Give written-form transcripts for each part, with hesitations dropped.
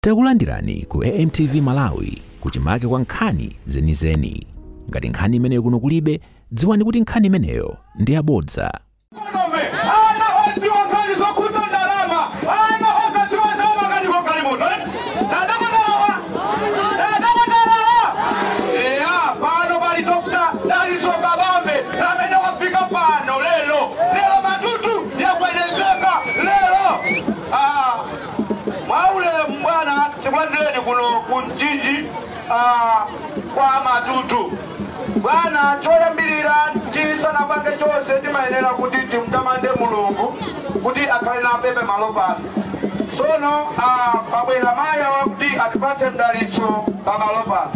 Takulandirani ku AMTV Malawi kuchimake kwa nkhani zenizeni. Ngati nkhani imeneyo kuno kulibe, dziwani kuti nkhani imeneyo ndi yabodza. Kwa matutu bwana choyambirira tisana pange chose timayenera kuti timtamande Mulungu kuti akhale na pepe malo pano. Sono pabwera maya wakuti atipatse mdalitso pa malo pano.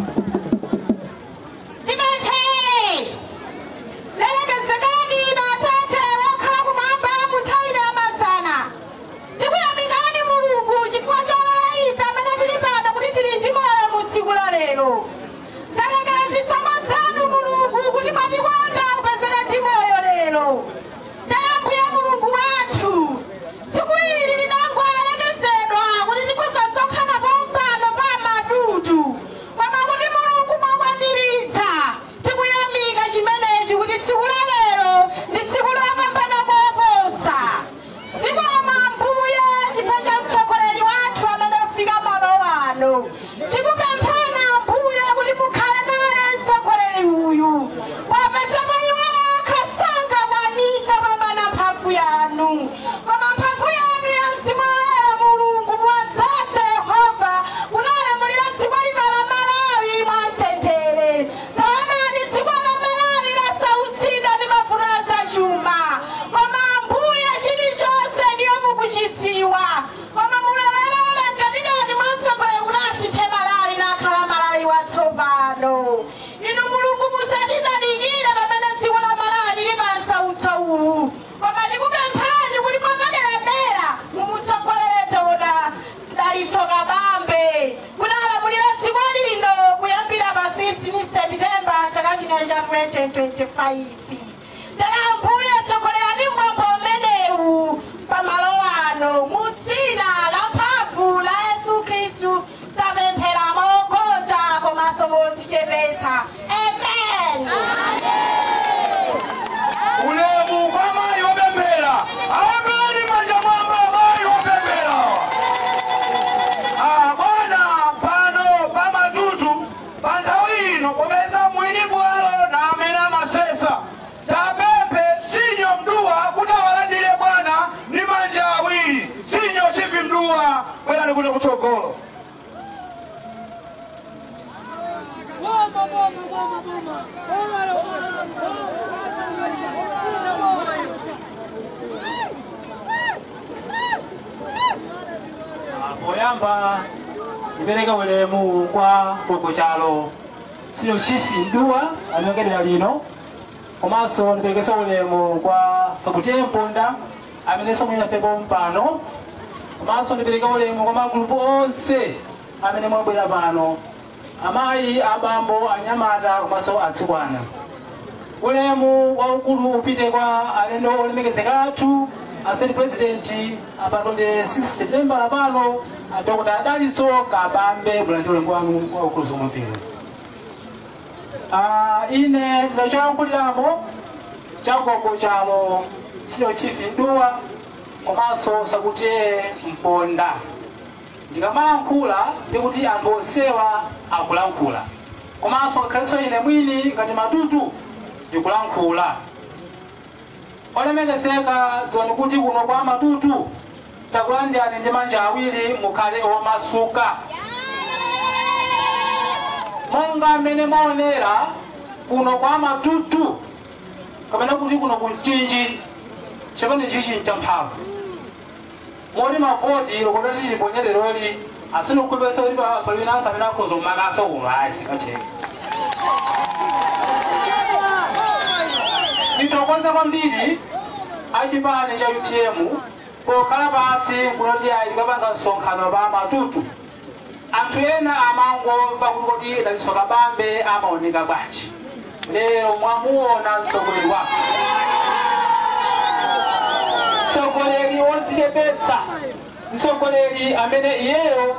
Oyamba ibereka ulemu kwa Kokochalo sino chifi ndua anyogerera lino komanso ndiberekesa ulemu kwa Sakutiye Mponda ameneso mwina pepo mpano komanso ndibereka ulemu kwa magulupu onse amene mwabwera pano amayi abambo anyamata komanso atsikwana. Ulemu waukulu upite kwa alendo olemekezeka athu State President apatonde 6 September lapano Dr. Dalitso Kabambe bulantole kwanu wa ukuluzo mpira. Ine ndachakuliramo chakoko chamo sino chifi ndua komanso Sakutiye Mponda. Ndikamalankhula ndikuti ambosewa akulankhula. Komanso kaleso ine mwini ngati matutu ndikulankhula. Olemekezeka dzoni kuti kuno kwa matutu takulandirani ndi manja awiri mukhale omasuka. Monga amene maonera kuno kwa matutu kapena kuti kuno kunchinji chapani chichi nchamphamvu. Mori mavoti lokotati chiponyereroli asino kupesa kuti palina samena kozo makaso ulasi kache. Nitokonza kwambiri achipani cha UTM kokhala pasi kunoti alikapanga msonkhano pa matutu. Anthu ena amangomva kuti Dalitso Kabambe amaoneka bwanji. Lero mwamuona mtsogoleri wake. Mtsogoleri wodzichepetsa, mtsogoleri amene iyeyo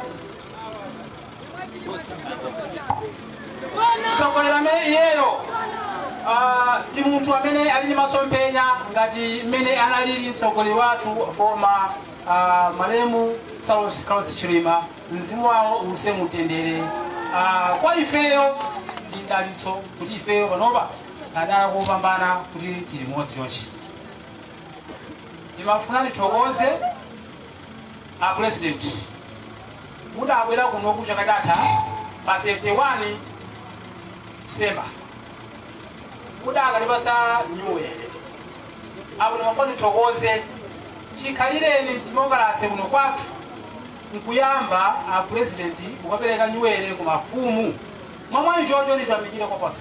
Mtsogoleri amene iyeyo ndi munthu amene ali ndi masomphenya ngati mmene analili mtsogoleri wathu former malemu Carlos Chilima, mzimu wawo uwuse mutendere. Kwa ifeyo ndi mdalitso kuti ifeyo panopa adala kupambana kuti tili modzi chonchi. Timafuna tithokoze a president mudabwera kuno ku chaka chatha pa 31 December mudakalipasa New Year. Apo timafuna tithokoze chikhalireni democracy kuno kwathu nkuyamba a president ukapereka New Year ku mafumu momwe njojo nditamikire kopasa.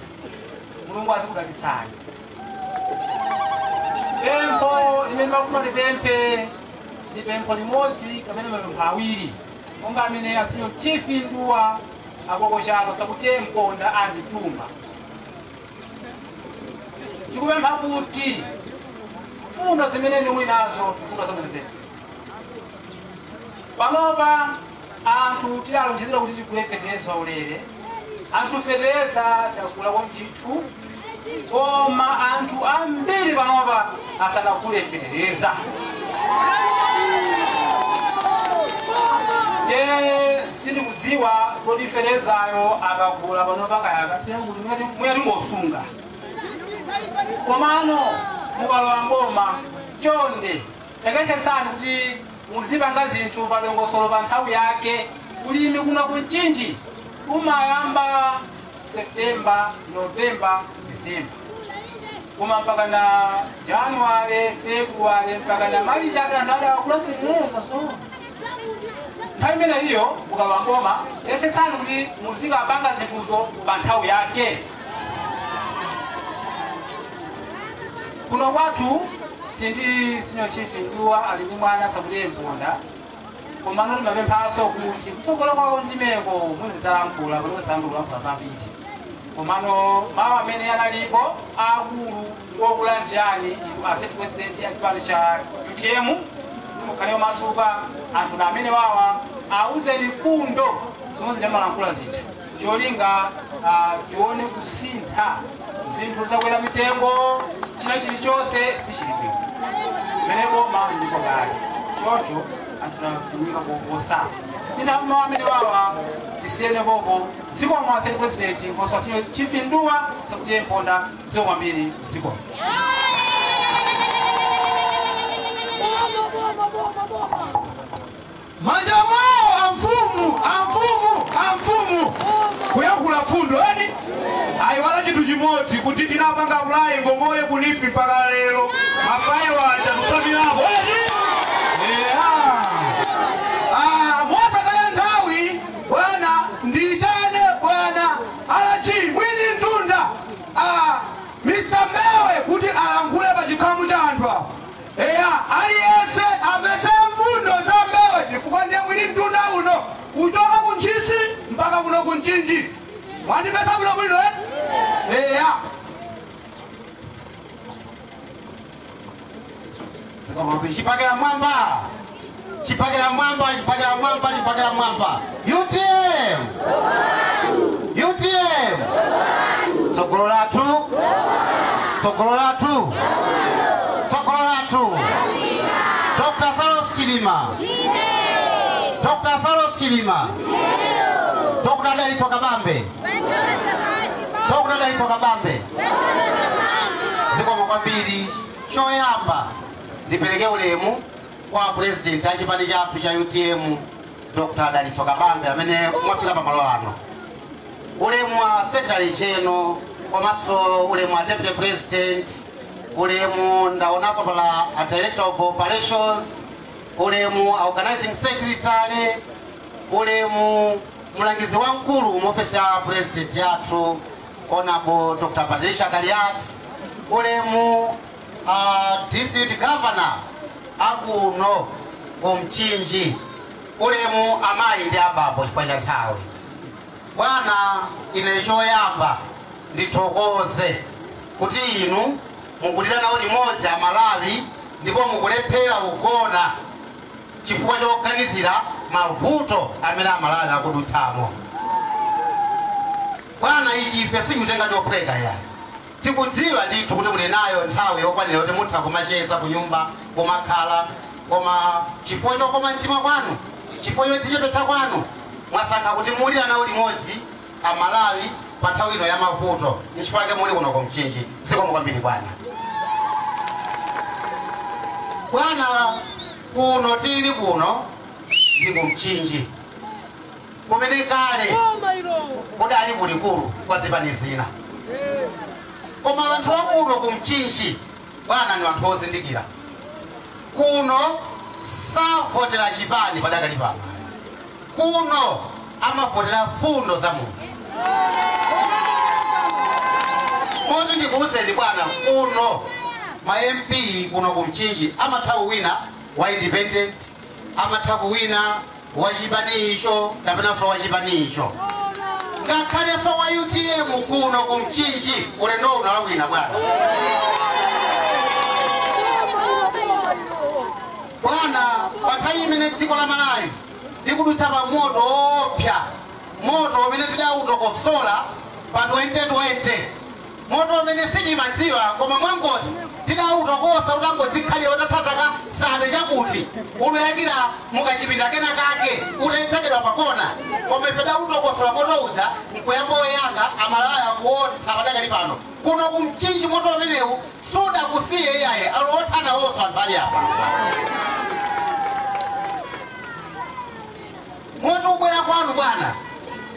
Mulungu azikudalitsani. Pempho limene mafuna lipemphe ndi pempho limodzi kapena mapempho awiri monga amene asinyo Chief Nduwa akoko chalo Sabute Mponda andituma. Tikupempha kuti fundo zimene ndimwe nazo fundo zamenezetu panopa anthu tidalonjezera kuti tikulefetereza ulere anthu fetereza takula kwa mchithu koma anthu ambiri panopa asanakufetereza. Sindikudziwa kuti feterezayo akagula panopa kayakatira kuti mweri ngosunga komano mukalowa mboma chonde tekesesani kuti muzipanga zinthu pa dongosolo pa nthawi yake. Ulimi kuno kunchinji umayamba September, November, December koma mpaka na January, February mpaka na March ndada kulotereza so nthawi imene iyo mukalowa mboma esesani kuti muzikapanga zinthuzo pa nthawi yake. Kuno kwathu tindi sinyo Chief Nduwa ali ndi mwana Sabute Mponda komano timapemphaso kuti kutsogolo kwawo ndimeko muzidzalankhula kuti musalankhula zambiri komano mawu amene analipo akulu wokulanjani assistant president a chipani cha UTM mukhalewo masuka anthu na amene wawa auzeni fundo zomwe zimalankhula zija cholinga tione kusintha zinthu zakwera mitengo china chilichonse sichilipo mmene boma ndipo kale chocho anthu nakutumika kosana nina mawu amene wawa tisiyene koko ziko mwa assistant president koso Chief Nduwa Sabute Mponda ziko kwambiri ziko. Majamao amfumu kuyakula fundo eni ayiwala chinthu chimodzi kuti tinapanga Ulaya ngongole kulifi mpaka lero mafaye waja tusamirapo eni mwasakaya nthawi bwana nditane bwana alachi mwini mtunda Mr. Mbewe kuti alankhule pa chikhamu cha anthu apo aliyense amese mfundo za Mbewe chifukwa ndiye mwini mtunda uno kuchoka kunchisi mpaka kuno kunchinji mwandipesa bwino Chipagera mwamba UTM Sokolo latu Dr. Carlos Chilima Dr. Daliso Kabambe ziko makwambiri choyamba ndipeleke ulemu kwa president a chipani chathu cha UTM Dr. Daliso Kabambe amene mwapita pa malo ano. Ulemu wa secretary cheno komanso ulemu wa deputy president, ulemu ndaonapo pala a director of operations, ulemu a organizing secretary, ulemu mulangizi wankulu muofisi ya president yathu Honorable Dr. Patricia Galiat, ulemu district governor akuno kumchinji, ulemu amayi ndi ababo chipanja nthawi. Bwana ine choyamba ndithokoze kuti inu mukudira nawo limodzi Amalawi ndipo mukulephera kugona chifukwa choganizira mavuto amene Amalawi akudutsamo. bwana ichife sikutenga chophweka ya tikudziwa ndithu kuti muli nayo nthawi yokwanira kuti mutha kumacheza ku nyumba kumakhala koma chifukwa chokoma mtima kwanu chifukwa chodzichepetsa kwanu mwasankha kuti muli ana limodzi amalawi pa nthawi ino ya mavuto nchifukwa chake muli kuno ku Mchinji zikomo kwambiri bwana. Bwana kuno tili kuno ndi ku Mchinji kumene kale kudali kulikulu kwa zipani zina koma anthu akuno ku Mchinji bwana ni anthu ozindikira kuno savotera chipani padakali pano kuno amavotera fundo za munthu moti ndikuwuzeni bwana kuno ma MP kuno ku Mchinji amatha wina wa independent amatha wina wa chipani icho kapena so wa chipani icho ngakhale so wa UTM kuno ku Mchinji ulendo unawina bwana. Bwana pathayi imene dziko la Malawi likudutsa pa moto opya moto umene tidautokosola pa 2020 moto umene sichimadziwa koma mwangozi tidautokosa utangodzikhalira utatazaka sade chakuti uluyakira mukachipinda kena kake utayitsekedwa pakona koma ife dautokosola moto uja nkuyamba oyanga amalaya kuotsa padakali pano kuno ku Mchinji moto umenewu sudakusiye iyaye alothana wonso anthu ali apa moto ubwera kwanu bwana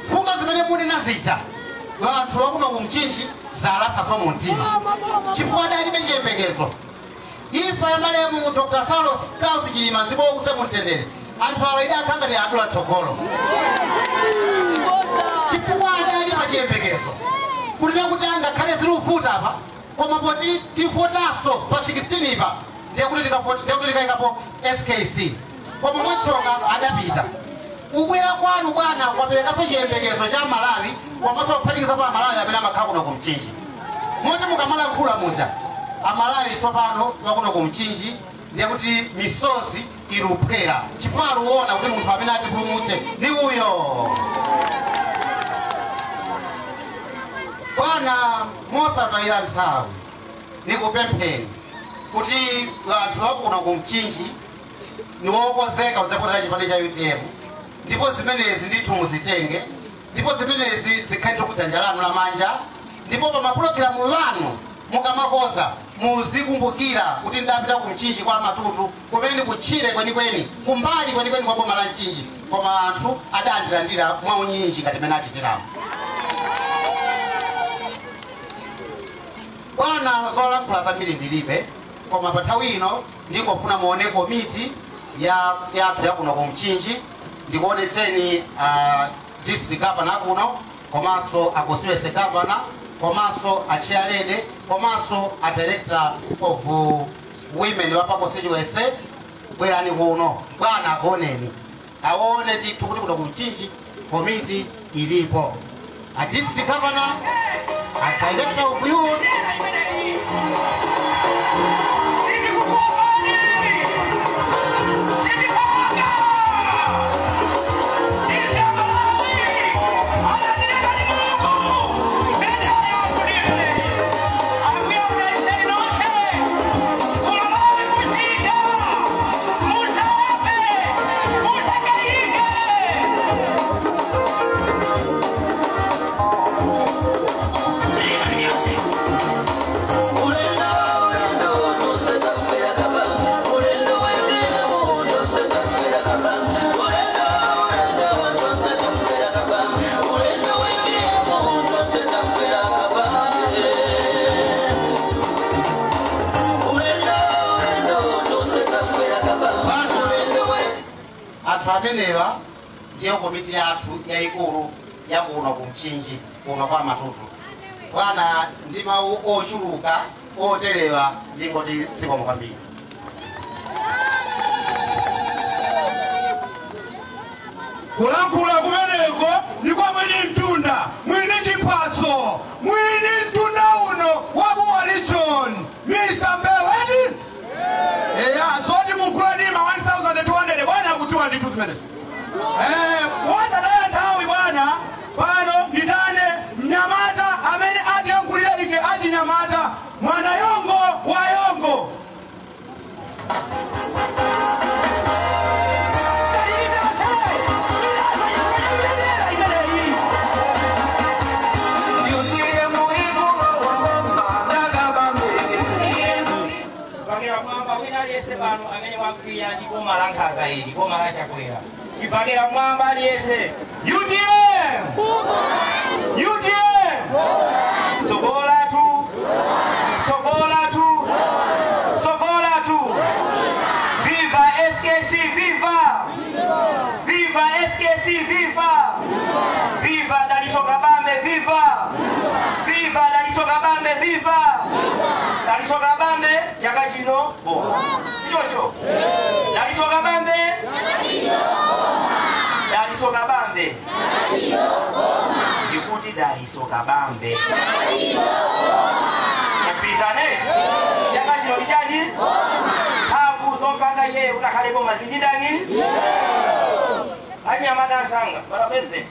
fuma zimene muli nazija anthu wakuno ku Mchinji zalasa so muntima chifukwa dalibe chiyembekezo ifa ya malemu Dr. Saulos Klaus Chilima zibo use mutendere anthu awaida akanga ndi adula tsogolo chifukwa dalibe chiyembekezo kulina kuti angakhale zilufuta apa koma poti tifotaso pa 16 ipa ndiye kuti tikayikapo SKC koma mwatsoka adapita ubwera kwanu bwana kwaperekaso chiyembekezo cha Malawi kwamaso kuphatikiza pa Malawi amene amakhala kuno ku Mchinji moti mukamala nkhula muja amalawi tsopano wakuno ku Mchinji ndiye kuti misozi iluphera chifukwa aluona kuti munthu amene atipulumutse ni uyo bwana. Mosatayira nthawi nikupempheni kuti anthu wakuno ku Mchinji niwokozeka kudzapotera chipani cha UTM ndipo zimenezi ndithu muzitenge ndipo zimenezi zikhale kudzanja lanu lamanja ndipo pa mapulogalamu wanu mukamakoza muzikumbukira kuti ndapita ku Mchinji kwa matutu kumene kuchire kwenikweni kumbali kwenikweni kwa boma la Mchinji koma anthu adandilandira mwaunyinji ngati mene achitiramu bwana. Zola mphula zambiri ndilibe koma pa nthawi ino ndikufuna muone komiti yathu yakuno ku Mchinji ndikuonetseni district governor kuno komanso a constituency governor komanso a chairlady komanso a director of women wa pa constituency bwerani kuno bwana agoneni aone ndithu kuti kuno ku Mchinji komiti ilipo a district governor a director of youth amenewa ndiyo komiti yathu yaikulu yakuno ku Mchinji kuno kwa matutu bwana. Ndima ochuluka otelewa ndingoti zikomo kwambiri. kulankhula kumeneko ndiko mwini mtunda mwini chiphaso mwini mtunda uno wabuwali John Mr. Mbewedi zoti mukulanima 1200 bwana akutiwa ndithu zimenezo wasadaya nthawi bwana pano nditane mnyama boma la Nkhaza hili, boma la Chakwera. Kipadera mwamba aliyese. UTM! UTM! Sogola tu! Sogola tu! Sogola tu! Viva SKC, viva! Viva SKC, viva! Viva Daliso Kabambe, viva! Viva Daliso Kabambe, viva! Daliso Kabambe, Chakachino, boma. Jojo. Daliso Kabambe. Daliso Kabambe. Yukuti Daliso Kabambe. Yapizane. Chakachino lijani. Hafu zopanga ye utakale boma zindani. Hanya Madansanga, para president.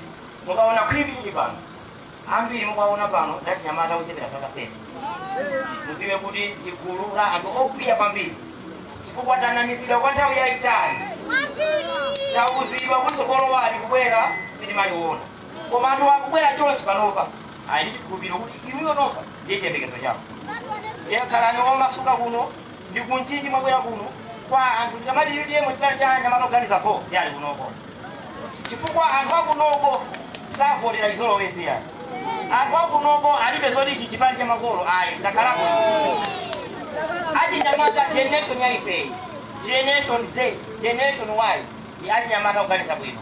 Mukaona kwibili pano. Ambiri mukaona pano dati nyamata uchebera kakapete. Muziwe kuti ikulu la anthu okwiya pambiri. Chifukwa tanamizira kwa nthawi yayitali. Takuziwa kuti sokolo wali kubwera sitimaliona. Koma anthu akubwera chonchi panopa. Ali chikhulupiriro kuti inuyo nokha ndiye chiyembekezo chako. Yakhalani omasuka kuno ndi kunchinji mwabwera kuno kwa anthu tikamati UTM chipali cha nyamata oganiza po yali kunoko. Chifukwa anthu akunoko sakolera izolowezi yani. Anthu akunoko alibe zoti ichi chipali cha makolo ayi ndakalako. Achinyamata generation ya ife, generation Z, generation Y, ni achinyamata oganiza bwino.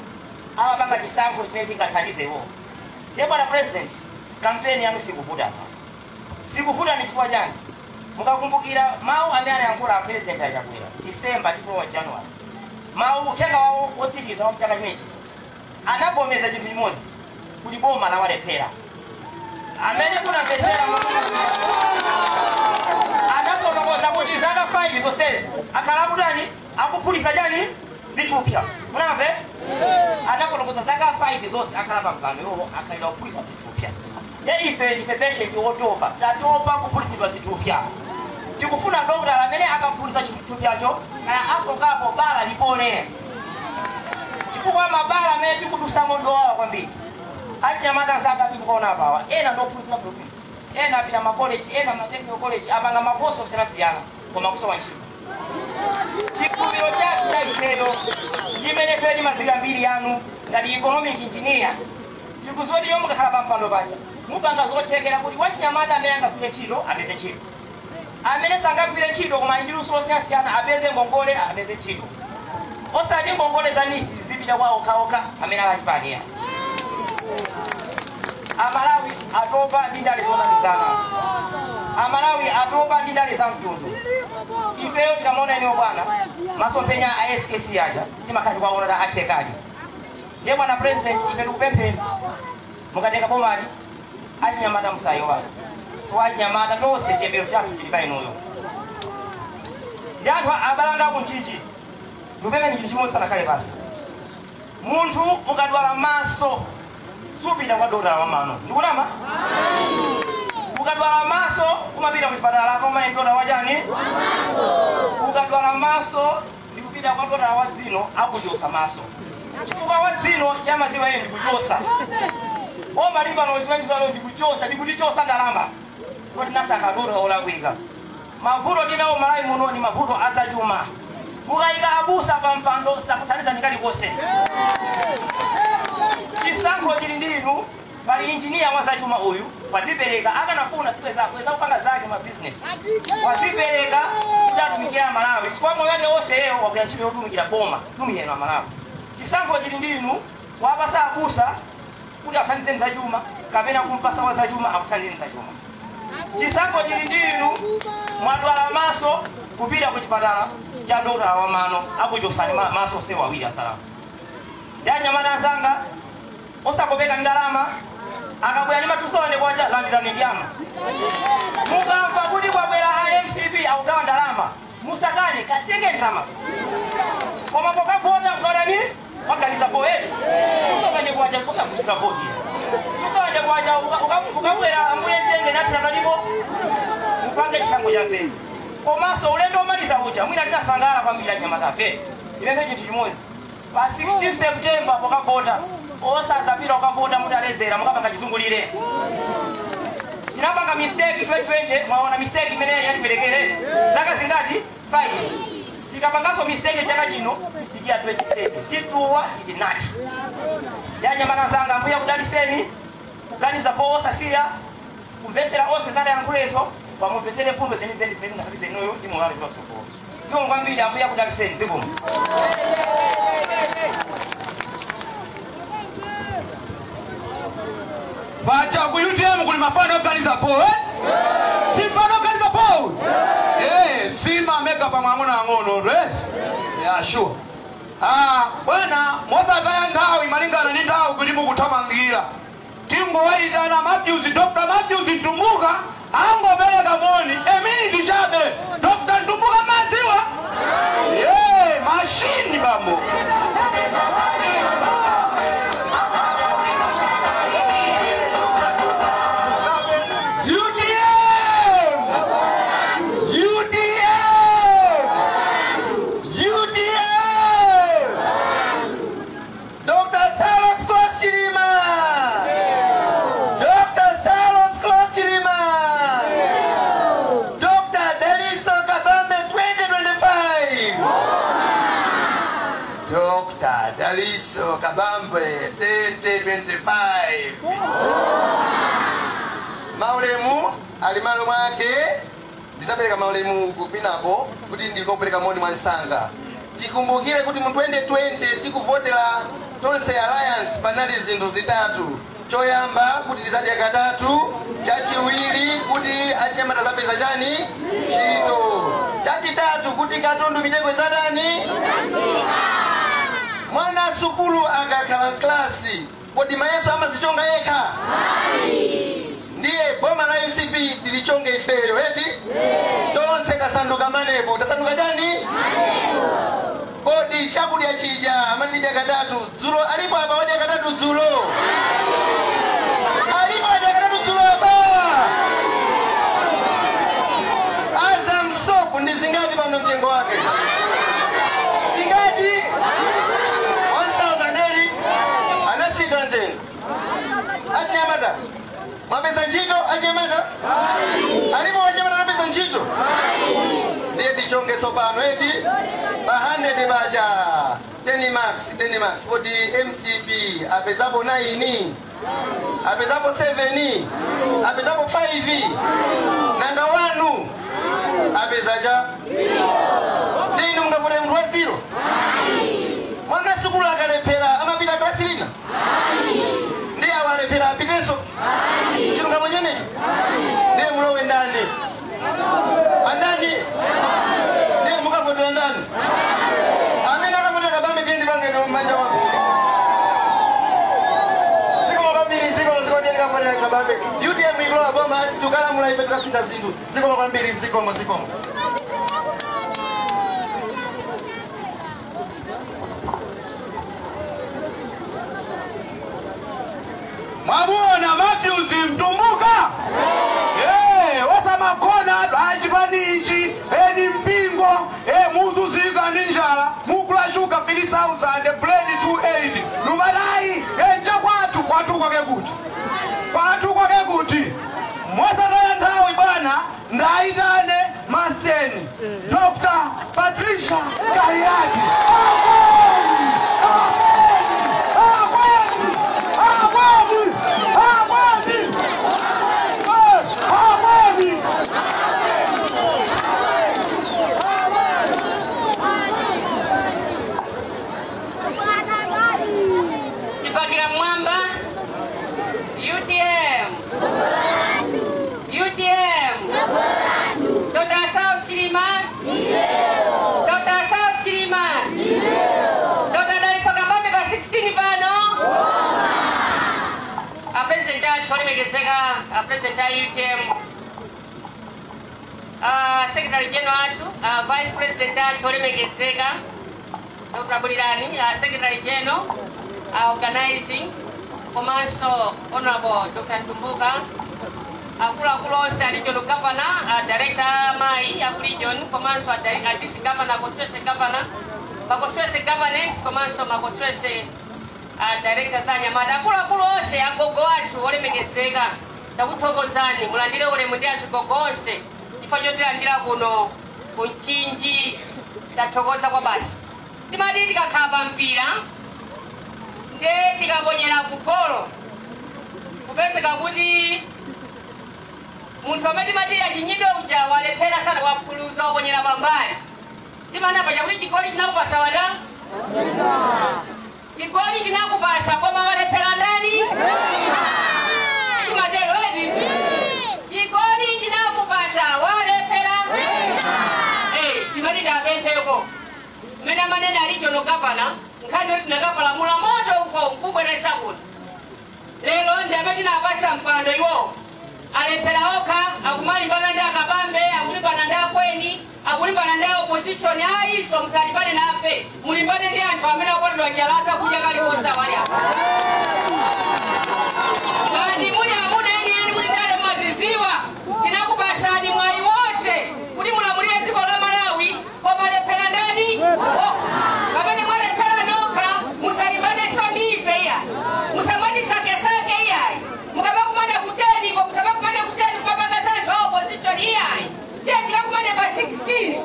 Awa panga chisankho chimene chingathandize wo. Ndipo na president, kampeni yanu sikuvuta hapa. Sikuvuta ni chifukwa chani? Mukakumbukira mawu amene anayankhula president achakwera December ndipo wa January. Mawu chaka wawo osiriza wa mchaka chimechi. Anapomeza chinthu chimodzi kuti boma lawalephera. Amene kunamvetsera anapotokoza kuti zaka 5 zonsezi akhala kutani akuphulisa chani zithupsa. Munamve? Anapotokoza zaka 5 zonse akhala pampano iwo akhaida kuphulisa zithupsa. Ife ndife patient wotopa tatopa kuphulisidwa zithupsa. Tikufuna dokotala amene akaphulisa chithupsacho asokapo bala lipone. Chifukwa mabala amene tikudusa mondo wawa kwambiri. Achinyamata zaka tikuona hapa. Ena ndo kuphulisa blueprint. Ena pina ma college, ena ma technical college, abanga makoso serasiana kwa makoso wa nchini. Chikubiro chake cha ifedo. Jimene tuwe ni maziga mbili yanu. Ngadi economic engineer. Chikuzodi yomu kakaba mpando bacha. Mupanga zochekera kuti wachinyamata amene angafike chito, apeze chito. Amene sangafike chito koma injiru serasiana apeze ngongole, apeze chito. Osadi ngongole zani zipita kwa oka amene alachipania. Amalawi atopa ndindali zona mizana. Amalawi atopa ndindali za mtundu. Ifeo tikamona eneo bwana masopenya a SKC aja timakati kwaona da achekaji. Ye bwana president imetukupempheni mukatenga bomali achinyamata msayo wale. Tuwachinyamata tose chembero chatu chilipa inoyo. Ndi anthu abalanga kunchichi ndupempheni chinthu chimodzi sana kale pasi. Munthu ukadwala maso supita kwa dokotala wa mano. Ndikulama? Ukadwala maso kumapita kuchipatala koma ndokotala wachani? Ukadwala maso ndikupita kwa dokotala wa zino akuchosa maso. Chifukwa wa zino chama ziwa yeye ndikuchosa. Malimba no chimene ndikuchosa ndikutichosa ndalama. Kuti nasaka dokotala olakwika. Mavuto ndinawo malayi muno ni mavuto azachuma. Mukaika abusa pa mpando sakuthandiza ndikali kose. Chisankho chili ndinu bali engineer wazachuma uyu wazipereka akanafuna sipe zako za kupanga zake ma business. Wazipereka kudatumikira Malawi. Chifukwa moyo wake wose leo wakuyanchira kutumikira boma tumiyena wa Malawi. Chisankho chili ndinu wapasa abusa kuti akuthandize nzachuma kapena kumpasa wazachuma akuthandize nzachuma. Chisankho chili ndinu mwadwala maso kupita kuchipatala cha dokotala wa mano akuchosani maso sewa wili asalamu. Yanyamata zanga osakopeka ndalama akabwera ni matusone kwacha landira ndiama. Mukamva kuti kwabwera IMCB augawa ndalama musakani katenge ndalama. Koma pokapota mkorani wakaliza poeti. Musokanye kwacha kusa kushika bodi. Musokanye kwacha ukabwera ambuye tenge nati nabalipo mupange chisango chake. Komaso ulendo omaliza ucha mwina tinasangala kwambira nyamata pe. Ilembe chinthu chimodzi. Pa 16 September pokapota osazapira ukapota mutalezera mukapanga chizungulire. Tinapanga mistake 2020 mwaona mistake imene yatiperekere zaka zingati 5. tikapangaso mistake chaka chino sikia 2030 chituwa sitinati yanyamana zanga mbuya kudaliseni kuganiza po osasiya kumvesera ose zala yankulezo pamupesere fundo zenizeni zeni nakatize inoyo timulale kwa soko ziko ngwambili ambuya kudaliseni ziko bacha ku UTM kuli mafano organiza po si mfano organiza po sima meka pa mwamuna ngono right yeah sure bwana moza gaya ndawo imalingana ni ndawo kulimu kutamangira timbo waida na Dr. Matthews Tumbuka ango beleka moni emini dishabe Dr. Tumbuka maziwa mashini bambo Daliso Kabambe 2025 maulemu alimalo mwake ndisapeleka maulemu kupinapo kuti ndikopeleka moni mwansanga tikumbukire kuti mu 2020 tikuvotera tonse alliance panali zinthu zitatu choyamba kuti tizadya katatu chachiwiri kuti achemata zapeza chani chito chachitatu kuti katundu mitengo zadani mwana sukulu akakhala klasi kodi mayeso amazichonga yekha ndiye boma la UCP tilichonge ifeyo eti tonse tasanduka manebu tasanduka chani kodi chakudya chija amatidya katatu dzulo alipo apa wadya katatu dzulo alipo wadya katatu dzulo apa Azam soap ndi zingati pano mtengo wake zingati Achemata mapesa njito achemata alipo wachemata na pesa njito ndiye tichonge sopano eti bahane de baja 10 max kodi MCP apezapo 9 apezapo 7 apezapo 5 nanga wanu apezaja ndinu mngapone mtu wa 0 mwana sukulu akalepera amapita klasi lina ndiye awalepera apiteso chilunga mwenyenecho ndiye mulowe ndani andani ndiye mukavotera ndani amene akavotera Kabambe tiendi pange ndi mmanja wako ziko kwambiri ziko tiendi kavotera Kabambe UTM ikulowa boma tukalamula ife tikasunda zinthu ziko kwambiri zikomo Mwabona Matthews Tumbuka wasa makona ajipanichi eni mpingo muzuzika ninjala mukula shuka 3000 blend 280 numarai kwatu kwake kuti mwasa na ndawi bana ndaitane maseni Dr. Patricia Kariati Ipagira Mwamba UTM Dr. South Siliman Dr. South Siliman Dr. Daliso Kabambe ba 16 pano President Chole Megezeka President UTM Secretary General Vice President Chole Megezeka Dr. Bulirani Secretary General organizing Komanso Honorable Dr. Tumbuka Akula Kulonse Regional Governor Director Mai Region Komanso District Governor Koswese Governor Makoswese Governance Komanso Makoswese Director Tanya Mada Akula Kulonse agogo watu Ole Megezeka takuthokozani mulandire ole mundiazi gogose ifanyo tilandira kuno kunchinji Tathokoza kwa basi. Timati tikakhala mpira nde tikaponyera kugolo kupezeka kuti munthu amene timati achinyidwe uja walephera sana wapuluza waponyera pambali. Timana paja kuti chigoli chinakupasa wada? Chigoli chinakupasa koma walephera ndani? Timatero edi? Chigoli chinakupasa walephera? Timati tapempheko. Mena manene alijono gavana nkhani tinakapalamula moto uko mkubweresa kuti lero ndi amene tinapasa mpando iwo alephera okha akumalimbana ndi akapambe akulimbana ndi akweni akulimbana ndi opposition ayiso musalimbane nafe mulimbane ndi anthu amene akondwa njalata kudya kalikonza wali apa ngati muli amuna eni kuti ndale maziziwa tinakupasani mwayi wonse kuti mulamulire dziko la Malawi koma lephera ndani pamene mwalephera nokha musalimbane sondife iya musamati sake iyayi mukabakumana kuteni ko musabakumana kuteni kupapanga zanthu a opposition iyayi tiye tikakumane pa 16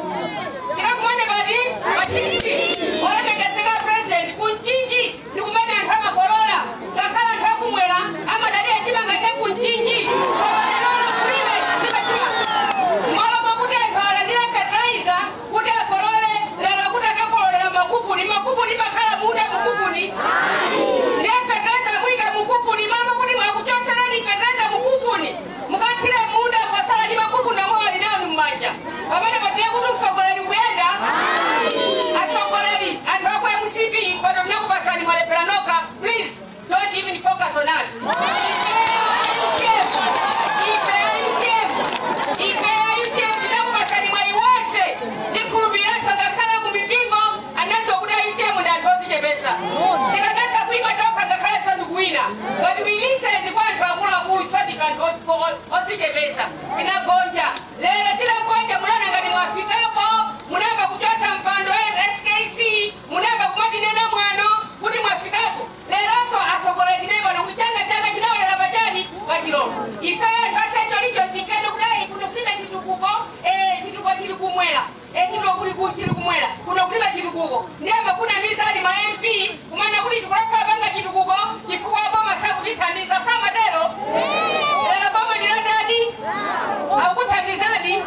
tikakumane pati pa 16 olemekezeka president kunchinji ndikumene anthu amakolola ngakhala anthu akumwera amadali achimanga te kunchinji kuti akolole lero kuti akakololera makupuni makhala muda mukupuni ndiye fertilizer mwika mukupuni mama kuti mwakuchoserani fertilizer mukupuni mukathire muda kwasala ndi makupuni amwe ali nawo mmanja pamene patiye kuti usogoleri kuyenda asogoleri anthu ako MCP pano tinakupasani mwalephera nokha please don't even focus on us tikadata kuima toka ngakhala ndikuwina but we listen kwa anthu akuluakulu sadikantu odzichepesa tinagonja lero tinagonja munana ngati mwafikapo munamba kuchosa mpando SKC munamba kumadinena mwano kuti mwafikapo leronso asogoleri nebano kuchanga chinawolera pachani pachilolo ife anthu asenjolicho tikendo kudala kunokulima chitukuko chituko chili kumwera chili kumwera kunokulima chitukuko ndiyamba kuna mizali ma MP kumana kuti tikulapa banga chitukuko chifukwa boma sakutithandiza samatero lero boma ndilandani akuthandizani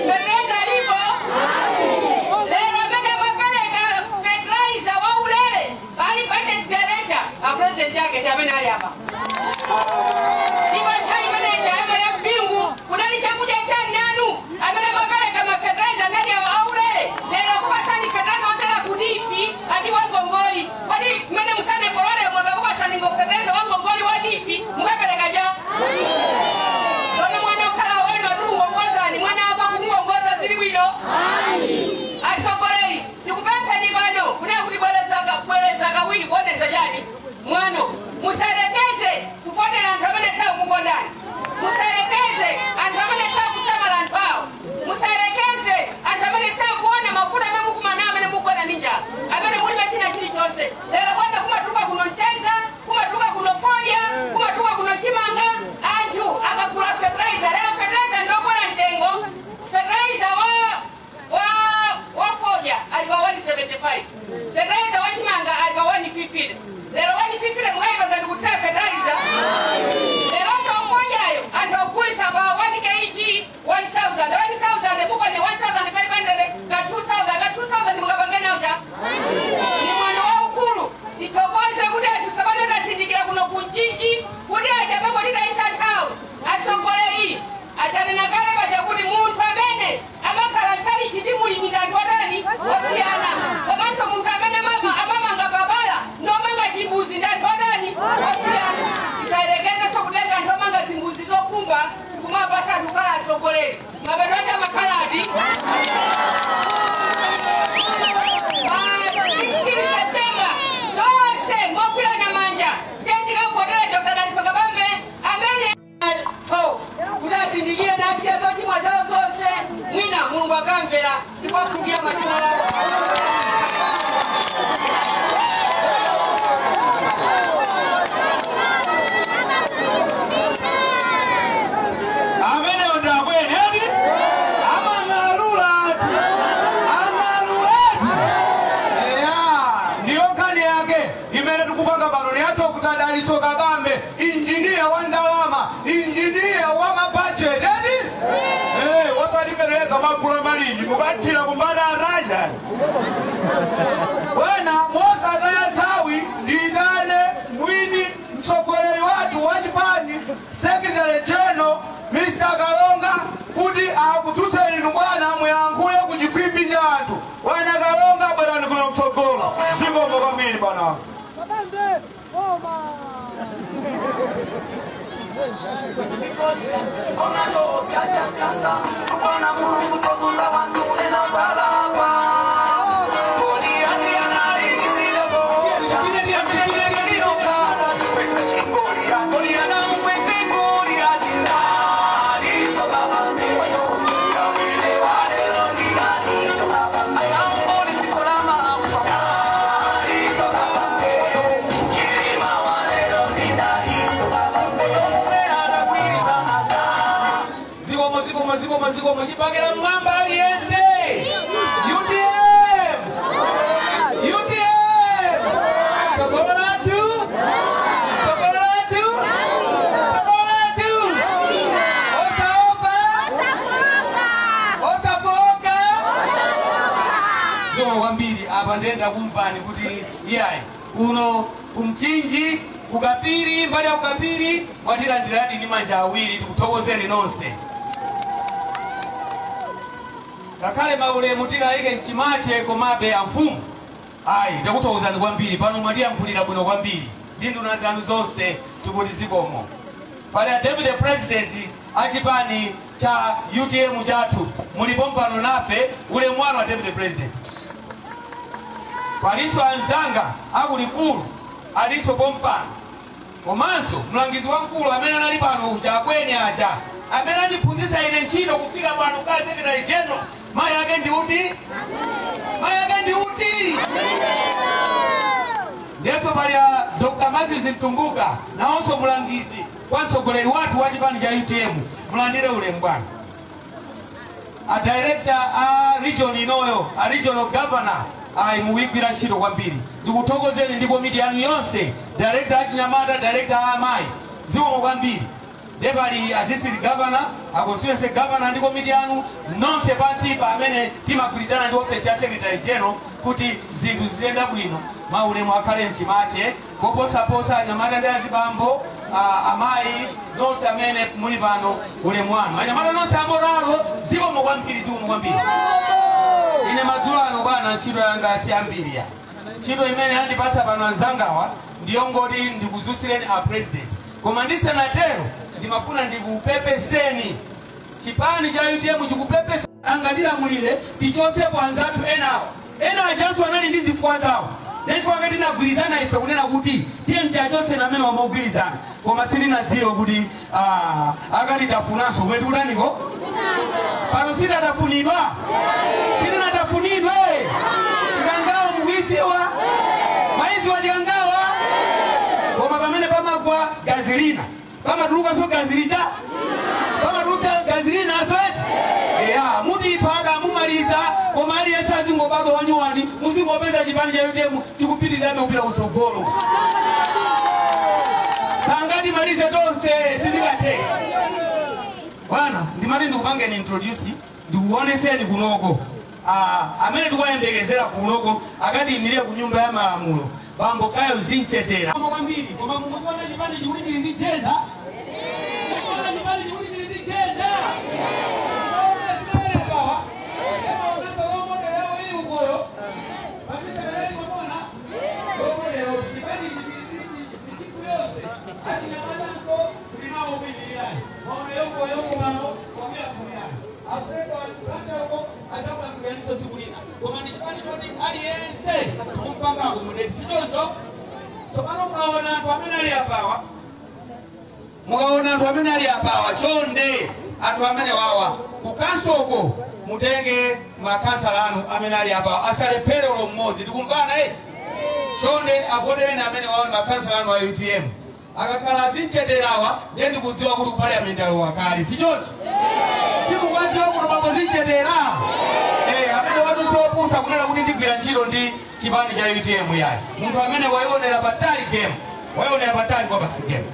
fertilizer alipo lero amene amapereka fertilizer waulere ali budget director a president yake ndi amene ali apa ibantai manager ama ya mbingu kunali chakuja chani nanu amene amapereka mafertilizer nani aulere lero kupasani fertilizer otera kudifi adi wangongoli kwani mmene musane kolole mwakakupasani fertilizer wangongoli wadifi mukapeleka ja sona mwana ukhala wenu azikungongoza ni mwana wako kukungongoza zili bwino asogoleri tikupempheni pano kunena kuti bwereza kawiri kuonesa jani mwano musarekeze kufotera anthu amene sakukukondani musarekeze anthu amene sakusamala anthu awo musarekeze anthu amene sakuona mafuta amene mukumana amene mukugona ndi njala amene mulibe china chilichonse lero kwanda kumatuka kuno Nteza kumatuka kuno Fodya kumatuka kuno Chimanga anthu akagula fertilizer lero fertilizer ndokwera mtengo fertilizer wa Fodya ali pa 175 fertilizer wa Chimanga ali pa 150 lero 150 mukaibaza ndikutsaya fertilizer lero sofodyayo anthu akugulisa pa 1 kg 1000 mukwane 1500 ka 2000 mukapangena uja ni mwano waukulu titokoze kuti anthu sabano tazindikira kuno kunchinji kuti ajapango lidaisa nthawi asogoleri atanena kale baja kuti munthu amene amakhala nthawi chiti mulimira anthu adani osiyana komanso munthu amene amamanga babala ndomanga chimbuzi ndi anthu adani osiyana tisayerekeze sokutenga anthu amanga zimbuzi zokumba tikumapasa anthu kala asogoleri mabedo aja makhaladi 16 September zonse ngokwirana manja tendikavotera Dr. Kabambe amene kuti azindikire nasiya zochimwa zawo zonse mwina mulungu akamvera ndikwakumbukira machimo awo amene ndabwene amang'alula magula malinji mukatira kumbana araja bwana mosa kaya tawi ndidane mwini mtsogoleri watu wa chipani Secretary General Mr. Kalonga kuti akututseni bwana muyankhule kuchikwimbi chathu bwana Kalonga bwana kuno mtsogolo sibombo kwambiri bwana Mujipagera mwamba aliyense UTM Tokolatu Osafoka Zoma wambiri apa ndenda kumpani kuti iyayi kuno kumchinji kukapiri mbali ya kukapiri watilandiradi ni manja awiri tikuthokozeni nonse kakale maulemu tikaike mchimache komabe ya mfumu ayi ndakuthokozani kwambiri pano mwatiyankhulira bwino kwambiri ndi nduna zanu zonse tikuti zikomo pali a Deputy President achipani cha UTM chathu mulipo mpano nafe ulemu wanu wa Deputy President paliso anzanga akulikulu aliso pompano komanso mlangizi wamkulu amene anali pano chakweni aja amene andiphunzitsa ine ntchito kufika pano ka Secretary General Maya yake ndi uti Ndeso pali ya Dr. Matthews Mtumbuka na onso mulangizi kwa mtsogoleri watu wa chipani cha UTM mulandire ulemu bwana a director a region inoyo a regional governor ayi muwigwira ntchito kwambiri ndikuthokozeni ndi komiti yanu yonse director achinyamata director a amayi zikomo kwambiri Debali a district governor, a constituency governor ndi komiti yanu nonse pansi pa amene timagwirizana ndi office ya Secretary General kuti zinthu zizenda bwino maulemu akhale mchimache koposaposa anyamata ndi azibambo amayi nonse amene muli pano ulemu wanu anyamata nonse amoralo zikomo kwambiri ine madzulo ano bwana ntchito yanga asiyambiriya ntchito imene andipatsa pano anzangawa ndiyongoti ndikuzusireni a president koma ndisenatero ndimafuna ndikupepeseni chipani cha UTM chikupepesa angadira mulile tichotse kwanzatu ena ajansu anali ndi zifukwa zawo Nenso wakati nagwirizana ife kunena kuti tiye mtiachotse na meno wamogwirizana koma sili nadziwa kuti akati tafunanso wetu kudaniko pano sili atafunidwa sili natafunidwe chikangawa mkuisiwa maiziwa chikangawa koma pamene pamagwa gazilina pamatuluka so gazilita pamatuluka gazilina aswete muti ipanga mumaliza koma ali yesazi ngobado wanyuwani muzingopeza chipani cha UTM chikupitirirabe kupita kusogolo sangati malize tonse sizikate bwana ndimati ndikupangeni introduce ndikuoneseni kunoko amene tikuyembekezera kunoko akati imire ku nyumba ya malamulo bambo kayo zinchetera kwambiri koma mumuziona chipani chikuti chili ndi jenda chipani chikuti chili ndi jenda mukaona anthu amene ali apawa chonde anthu amene wawa kukansoko mutenge makansala anu amene ali apawa asalephere ulo mmodzi tikumvana chonde avotereni amene wawa makansala anu a UTM akakhala azincheterawa ndiye ndikudziwa kuti kupaliamenti alo wakali sichoncho sikukwadziwa kuti mambo zinchetera amene watu sopusa kunena kuti ndigwira ntchito ndi chipani cha UTM yayi munthu amene wayionera patali game wayionera patali kwa basi game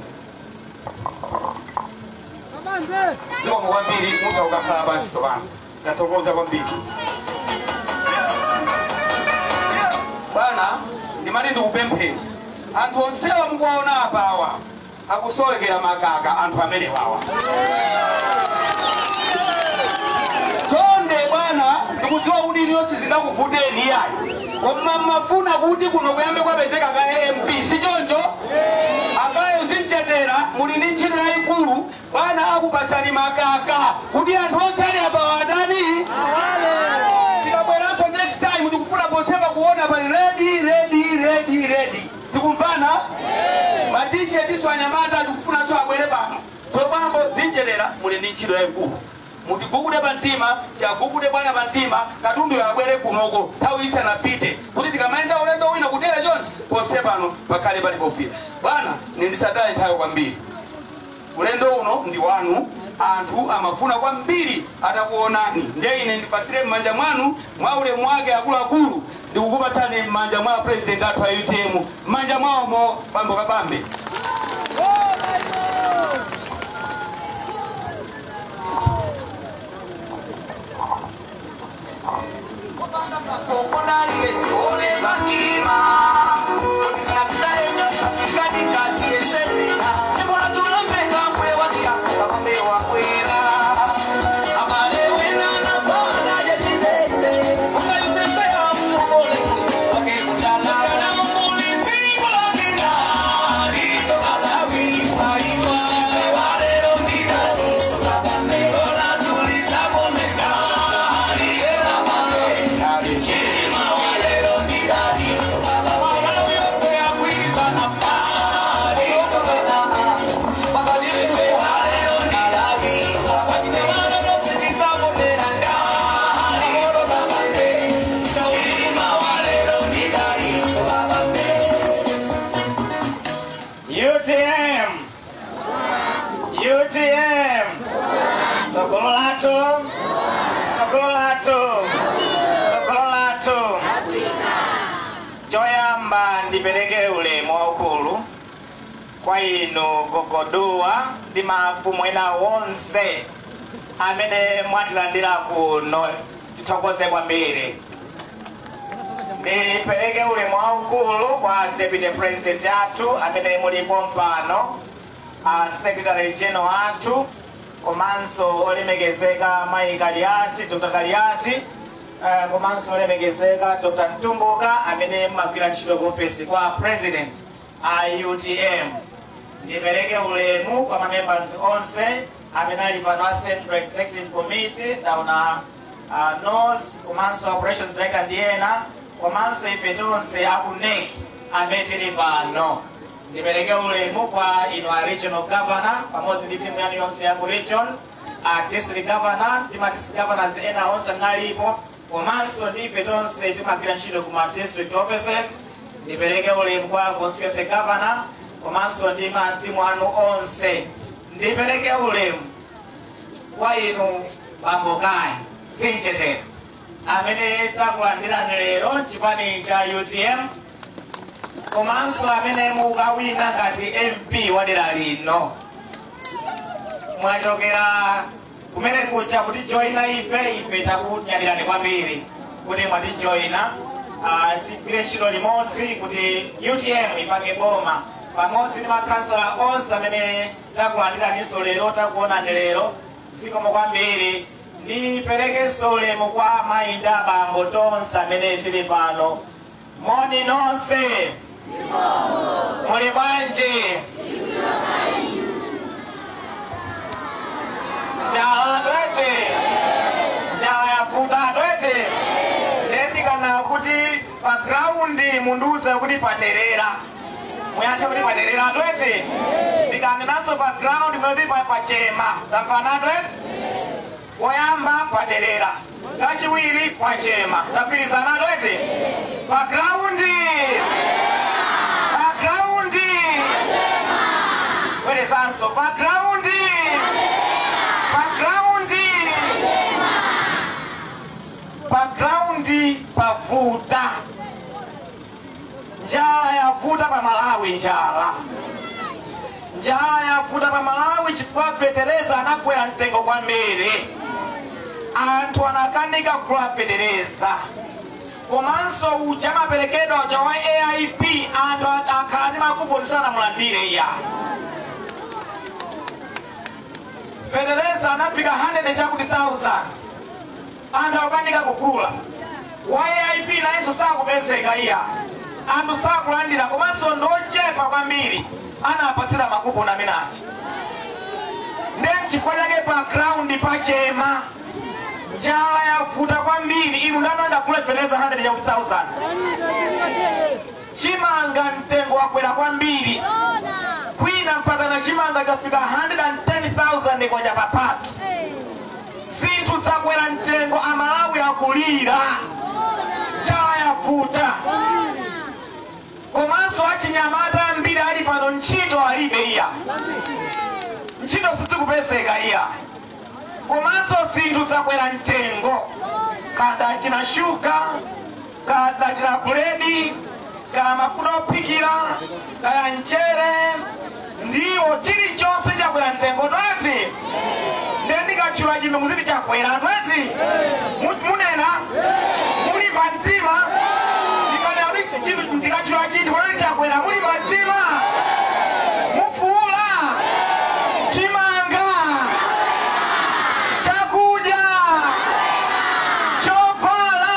Zikomo kwambiri muta ukakhala pansi tsopano Natokoza kwambiri. Bwana, ndimati ndikupemphera. Anthu onsewa mukuwaona apawa akusowekera makaka anthu amene wawa. Chonde bwana, ndikudziwa kuti iliyonse zidakuvuteni yayi. Koma mafuna kuti kuno kuyambe kwapezeka ka MP si choncho? Akayo zintetera muli ndi ntchito yayikulu bwana akupasani makaka kuti anthu onse ali apawa adani. Tikabweranso next time ndikufuna posepa kuona pali ready. Tikumvana? Matishe swanyamata ndikufuna so abwere pano. So bambo zintetera muli ndi ntchito yayikulu. Mutigugude bantima, chagugude bwana bantima, katundu yabwere kunoko, tawi isanapite. Kuti tikamaenda ulendo wina kutera chonchi, posepano bakale bali kofia. Bwana, nindisataye nthayo kwambiri. Ulendo uno ndi wanu, anthu amafuna kwambiri atakuonani. Ndiye ine ndipatire mmanja mwanu, mwaule mwake akuluakulu, ndikukupatsani mmanja mwa president athu a UTM, mmanja mwaomo bambo kapambe. Joyamba ndipeleke ulemu waukulu kwa inu gogoduwa ndi mafumu ena wonse amene mwatilandira kuno tithokoze kwambiri. Ndipeleke ulemu waukulu kwa Deputy President athu amene mulipo mpano, Secretary General athu, komanso olemekezeka Mai Kaliati, Dr. Kaliati, komanso olemekezeka Dr. Ntumbuka amene magwira ntchito ku office kwa President UTM. Ndipeleke ulemu kwa members onse amene ali pano a Central Executive Committee, ndaona NOS, komanso Operations Director ndiena, komanso ife tonse aku NEC amene tili pano. Ndipeleke ulemu kwa inu a Regional Governor pamodzi ndi timu yanu yonse ya ku region, District Governor, District Governors ena onse nalipo, komanso ndife tonse timagwira ntchito ku district offices. Ndipeleke ulemu kwa Constituency Governor, komanso ndi matimu anu onse. Ndipeleke ulemu kwa inu bambo Kai Zinjetera amene takulandirani lero chipani cha UTM, komanso amene mukawina ngati MP wa dera lino. Mwachokera kumene kucha kuti joina ife takunyadilani kwambiri kuti mwatijoina. Tigwire ntchito limodzi kuti UTM ipange boma pamodzi ndi makhansala onse amene takulandiraniso lero, takuonani lero. Zikomo kwambiri. Ndipelekenso ulemu kwa mayi ndi abambo tonse amene tili pano. Moni nonse. Muli bwanji? Njala twete? Njala yavuta twete? Ndendikana kuti pa ground munduze kuti paterera. Muyathe kuti paterera twete? Ndikanenanso pa ground munoti pachema. Tamvana twete? Oyamba paterera. Kachiwiri pachema. Tapilizana twete? Pa ground. Sanso background pavuta. Njala yavuta pa Malawi. Njala yavuta pa Malawi chifukwa fetereza anakwera mtengo kwambiri. anthu anakanika kulapedereza komanso uja maperekedwa uja wa AIP anthu akhala ndi makubo lisana mulandire iya federeza anafika 100 chakuti 1000 anthu akanika kukula wa AIP nayenso sakupezeka iya anthu sakulandira komanso ndochepa kwambiri anapatsira makubo na minachi ndi chifukwa chake pa ground pachema njala yavuta kwambiri inu ndananga kulepereza 100,000 chimanga mtengo wakwera kwambiri kwina mpaka na chimanga chafika 110,000 kwa chapapatu zinthu zakwera mtengo amalawi akulira njala yavuta komanso achinyamata ambiri ali pano ntchito alibe iya ntchito sizikupezeka iya komanso zinthu zakwera mtengo kada china shuga kada china buledi kaya mafuta ophikira kaya mchere ndiwo chilichonse chakwera mtengo twati ndendikatchula chinthu muziti chakwera twati munena muli patima ndikatchula chinthu muziti chakwera muli patima mufuula chimanga chakuja chovala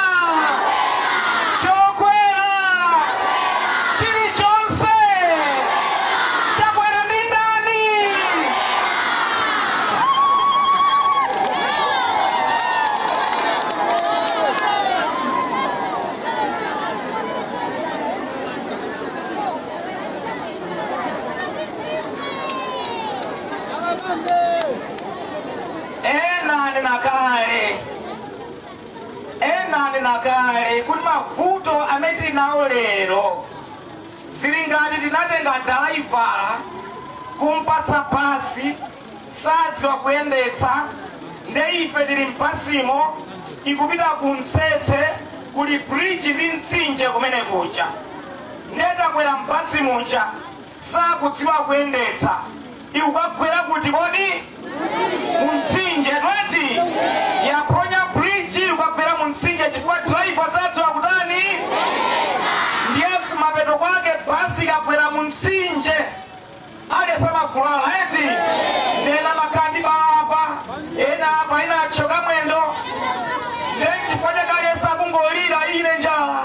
chokwera chilichonse chakwera ndi ndani enani nakale kuti mavuto amene nawo lero silingati tinatenga driver kumpatsa pasi sadziwa kuyendetsa nde ife tili mpasimo ikupita kumtsetse kuli bridge ndi mtsinje kumene kucha ndetakwera mpasi mucha sakudziwa kuyendetsa ikukagwera kuti kodi mumtsinje twati yaponya bridge ukagwera mumtsinje chifukwa driver sadziwa kutani ndiye kumapeto kwake basi ikagwera mumtsinje alesamakulala eti ndena makandi bapa ena apa ina choka mwendo chifukwa chakalesa kungolira ine njala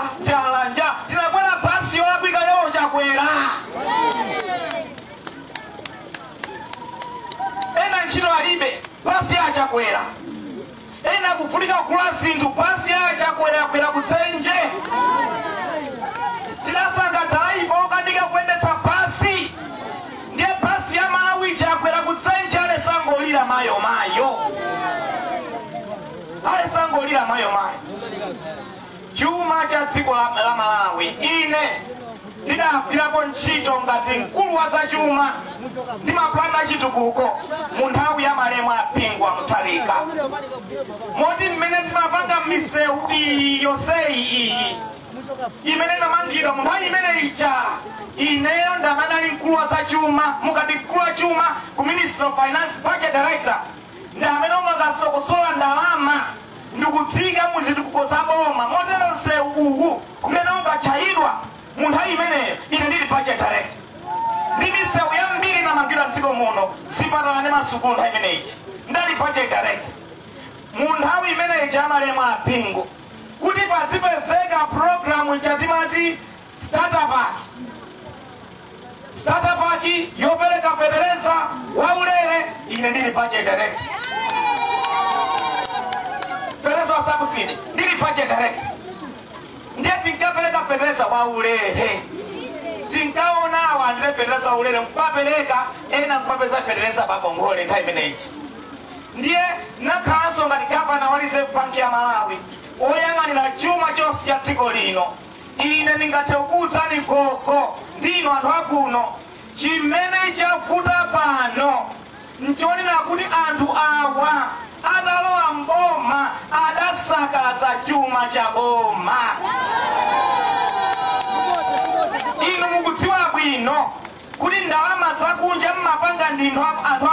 tinakwera basi yolakwika yo chakwera ena ntchito alibe basi achakwera ena kufunika kula zinthu basi achakwera kutsenje tinasanga driver okanika kuyendetsa basi ndiye basi ya Malawi chakwera kutsenje alesangolira mayo alesangolira mayo chuma cha dziko la Malawi ine ndidagwirapo ntchito ngati mkulu wa za chuma ndimapanga chitukuko mu nthawi ya malemu apingwa muthalika moti mmene timapanga misewu iyi yonseyi iyi imene inamangidwa mu nthawi imene ija ineyo ndamanali mkulu wa za chuma mukati mkulu wa chuma ku Ministry of Finance Budget Director ndi amene umakasokosola ndalama ndikudzika muzitukuko za boma motero msewu uwu kumene ungachayidwa mu nthawi imeneyo ine ndili Budget Director ndi misewu yambiri inamangidwa mdziko muno zipatala ndi masukulu nthawi imeneyi ndali Budget Director mu nthawi imeneyi ya malemu apingo kuti pazipezeka programu chatimati startup yopereka federeza waulere ine ndili Budget Director federeza wa sabusini ndili Budget Director ndiye tinkapereka federeza waulere tinkaona awandire federeza waulere mpapeleka ena mpapeza federeza babongole nthawi imeneyi ndiye nakhalanso ngati gavana wa Reserve Bank ya Malawi oyang'anira chuma chonse cha dziko lino ine ndingathe kukuwuzani gogo ndinu anthu akuno chimene chavuta pano nchonena kuti anthu awa atalowa mboma adasakaza chuma cha boma inu mukudziwa bwino kuti ndalama zakunja mmapanga ndinu anthu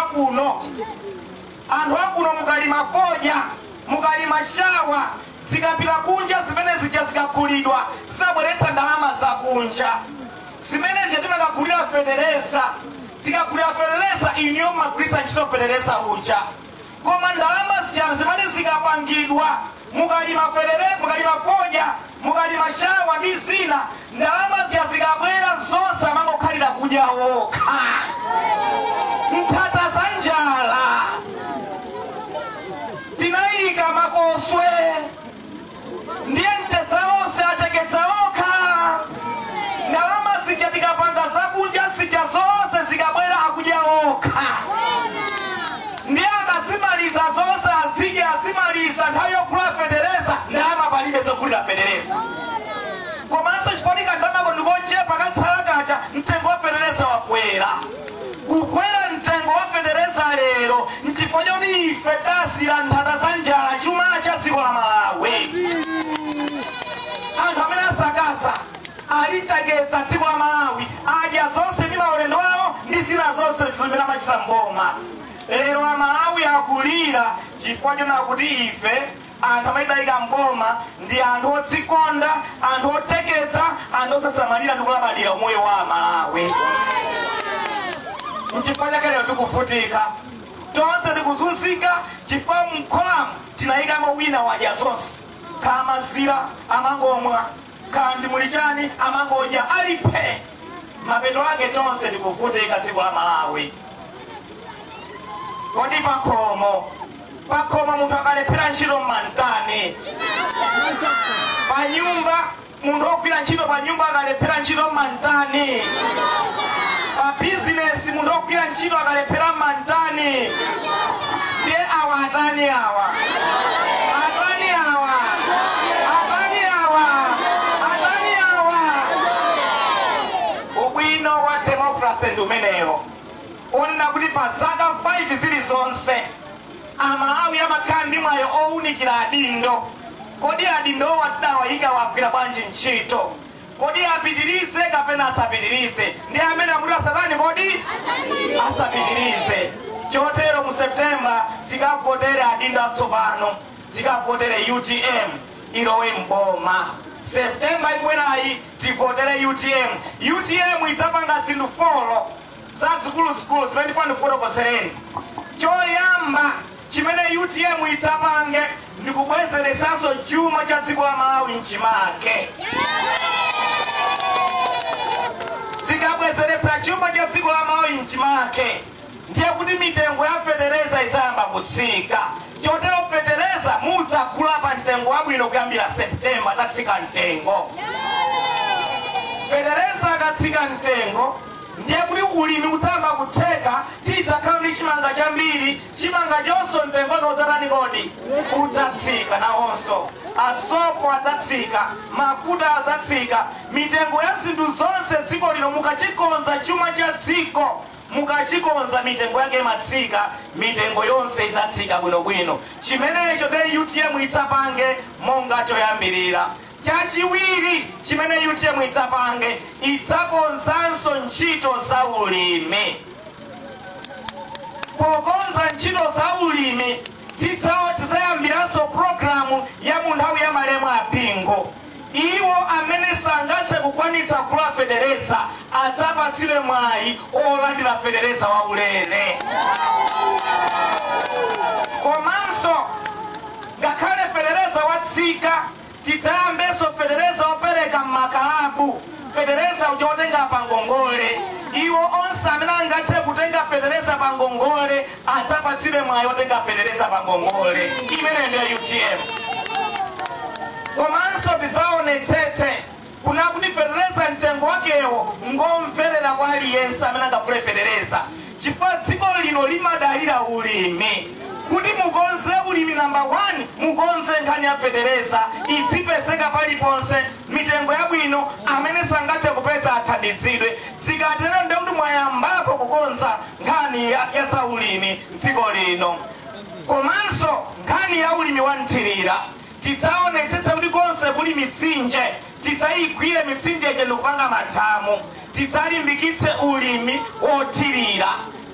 akuno mukalima koja mukalima shawa zikapita kunja zimene zija zikakulidwa zisabweretsa ndalama za kunja zimene zitimakakulira federeza zikakulira federeza inyo magwisa ntchito federeza uja koma ndalama zija zimene zikapangidwa mukalima federeza mukalima foja mukalima shawa ndi zina ndalama zija zikabwera zonse amangokhalira kudya okha mphata za njala tinayika makoswe ndiye mtedza onse ateketsa okha ndalama zija tikapanga zakunja zija zonse zikabwera akudya okha ndiye akazimaliza zonse azidya azimaliza nthawi yokula federeza ndalama palibe zokulira federeza komanso chifanika ndamako ndikochepa katsala kacha mtengo wa federeza wakwera kukwera mtengo wa federeza lero nchifukwa choti ife tasira nthanda za njala chuma cha dziko la Malawi anthu amene asakaza alitakeza dziko la Malawi adya zonse ndi maulendo awo ndi zina zonse zimene amachita mboma lero Amalawi akulira chifukwa chona kuti ife anthu amayidalika mboma ndi anthu odzikonda anthu otekeza anthu osasamalira ndi kulabadira moyo wa Amalawi mchifukwa chake lero tikuvutika tonse tikuzunzika chifukwa mkholamu tinayikamo wina wadya zonse kamazira amangomwa kandi mulichani amangodya alipe mapeto ake tonse tikuvutika dziko la Malawi kodi pakhomo munthu akalephera ntchito mmantani pa nyumba munthu ogwira ntchito pa nyumba akalephera ntchito mmantani pa bizinesi munthu ogwira ntchito akalephera mmantani ndiye awa atani awa atani awa atani awa atani awa ubwino wa demokrasi ndi umenewo onena kuti pa zaka 5 zilizonse Amalawi amakhala ndi mwayo owunikira adindo kodi adindowo atidawayika wagwira bwanji ntchito kodi apitirize kapena asapitirize ndi amene akuti asatani kodi asapitirize chotero mu Septemba zikavotere adindo atsopano zikavotere UTM ilowe mboma Septemba ikubwerayi tivotere UTM idzapanga zinthu folo zazikulu zimene ndifuna kufotokozereni choyamba chimene UTM idzapange ndikubwezeresanso chuma cha dziko la Malawi mchimake tikabwezeretsa chuma cha dziko la Malawi mchimake ndiye kuti mitengo ya federeza izayamba kutsika chotero federeza mudzakula pa mtengo wabwino kuyambira Septemba tatsika mtengo federeza akatsika mtengo ndiye kuti ulimi udzamba kutheka tidzakhala ndi chimanga chambiri chimanga chonso mtengo udzatani kodi udzatsika nawonso asopo adzatsika mafuta adzatsika mitengo ya zinthu zonse dziko lino mukachikonza chuma cha dziko mukachikonza mitengo yake imatsika mitengo yonse idzatsika bwinobwino chimenecho te UTM idzapange monga choyambirira chachiwiri chimene UTM idzapange idzakonzanso ntchito za ulimi pokonza ntchito za ulimi tidzayambiranso programu ya munthawi ya malemu apingo iwo amene sangathe kukwanitsa kula federeza adzapatsidwe mwayi olandira federeza wa ulere komanso ngakhale federeza watsika tidzayambenso federeza opereka mmakalabu federeza uchotenga pangongole iwo onse amene angathe kutenga federeza pangongole adzapatsidwe mwayi otenga federeza pangongole imene ndiyo UTM komanso tidzaonetsetse kuna kuti federeza mtengo wakewo ngomverera kwa aliyense amene angafule federeza chifukwa dziko lino limadalira ulimi kuti mukonze ulimi namba 1 mukonze nkhani ya federeza idzipezeka paliponse mitengo yabwino amene sangathe kupeza athandizidwe zikatero ndi kuti mwayambapo kukonza nkhani ya za ulimi dziko lino komanso nkhani ya ulimi wa nthirira tidzaonetsetsa kuti konse kuli mitsinje tidzayigwire mitsinjeje ndikupanga madamu tidzalimbikitse ulimi wothirira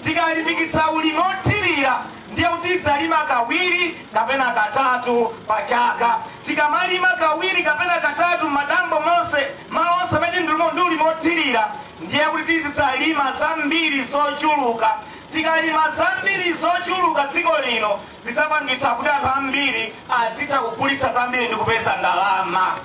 tikalimbikitsa ulimi wothirira ndiye kuti tidzalima kawiri kapena katatu pa chaka. Tikamalima kawiri kapena katatu madambo monse malonse amene ndi mothirira, ndiye kuti tidzalima zambiri zochuluka. Tikalima zambiri zochuluka dziko lino zidzapangitsa kuti anthu ambiri azitha kugulitsa zambiri ndi kupeza ndalama.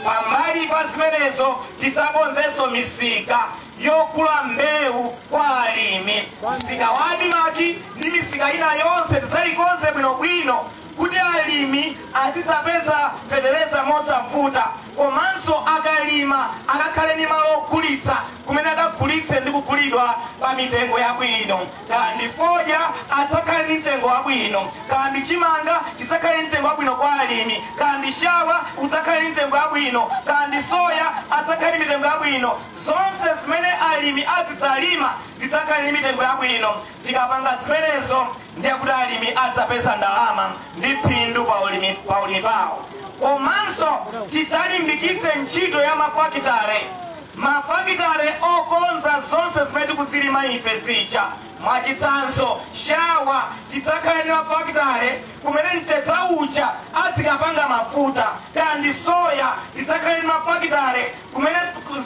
Pambali pa zimenezo tidzakonzenso misika yokula mbewu kwa alimi. Msika wa Adimaki ndi misika ina yonse tidzayikonze bwinobwino kuti alimi azidzapeza fetereza mosavuta, komanso akalima akakhale ndi malo ogulitsa kumene akagulitse ndi kugulidwa pa mitengo yabwino. Kandi fodya adzakhale ndi mtengo wabwino, kandi chimanga chidzakhale ndi mtengo wabwino kwa alimi, kandi shawa udzakhale ndi mtengo wabwino, kandi soya adzakhale ndi mitengo yabwino. Zonse zimene alimi azidzalima zidzakhale ndi mitengo yabwino. Tikapanga zimenezo ndiye kuti alimi adzapeza ndalama ndi phindu pa ulimi pawo. Komanso tidzalimbikitse ntchito ya mafakitare okonza zonse zimene tikuzilima ife zija. Mwachitsanzo shawa tidzakhala ndi mafakitare kumene mtedza uja azikapanga mafuta, kandi soya tidzakhala ndi mafakitare kumene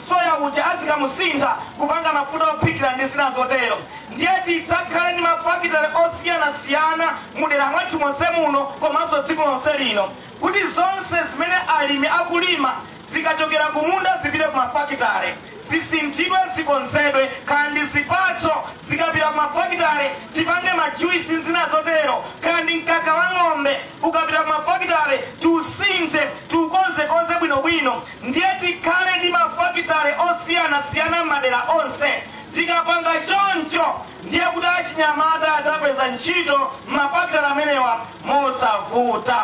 soya uja azikamusintha kupanga mafuta ophikira ndi zina zotero. Ndiye tidzakhala ndi mafakitare osiyanasiyana mudera mwathu monse muno komanso dziko lonse lino, kuti zonse zimene alimi akulima zikachokera kumunda zipite ku mafakitare, zisinthidwe zikonzedwe, kandi zipatso zikapita ku mafakitare tipange majuisi zina zotero, kandi mkaka wa ng'ombe ukapita ku mafakitare tiusinthe tiukonzekonze bwinobwino. Ndiye tikhale ndi mafakitare osiyanasiyana m'madera onse. Tikapanga choncho ndiye kuti achinyamata adzapeza ntchito m'mafakitare amenewa mosavuta.